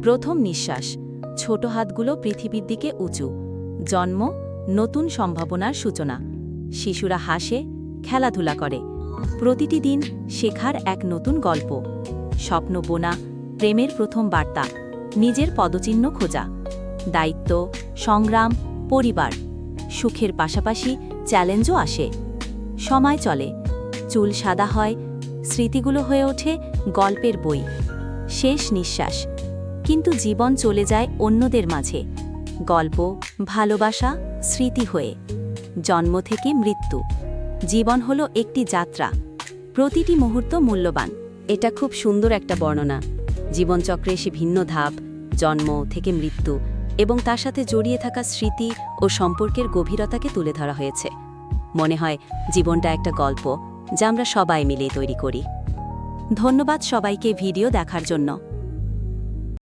প্রথম নিঃশ্বাস, ছোট হাতগুলো পৃথিবীর দিকে উঁচু। জন্ম, নতুন সম্ভাবনার সূচনা। শিশুরা হাসে, খেলাধুলা করে। প্রতিটি দিন শেখার এক নতুন গল্প। স্বপ্ন বোনা, প্রেমের প্রথম বার্তা, নিজের পদচিহ্ন খোঁজা। দায়িত্ব, সংগ্রাম, পরিবার। সুখের পাশাপাশি চ্যালেঞ্জও আসে। সময় চলে, চুল সাদা হয়, স্মৃতিগুলো হয়ে ওঠে গল্পের বই। শেষ নিঃশ্বাস, কিন্তু জীবন চলে যায় অন্যদের মাঝে। গল্প, ভালোবাসা, স্মৃতি হয়ে। জন্ম থেকে মৃত্যু, জীবন হলো একটি যাত্রা। প্রতিটি মুহূর্ত মূল্যবান। এটা খুব সুন্দর একটা বর্ণনা। জীবনচক্রে এসে ভিন্ন ধাপ, জন্ম থেকে মৃত্যু এবং তার সাথে জড়িয়ে থাকা স্মৃতি ও সম্পর্কের গভীরতাকে তুলে ধরা হয়েছে। মনে হয় জীবনটা একটা গল্প, যা আমরা সবাই মিলে তৈরি করি। ধন্যবাদ সবাইকে ভিডিও দেখার জন্য।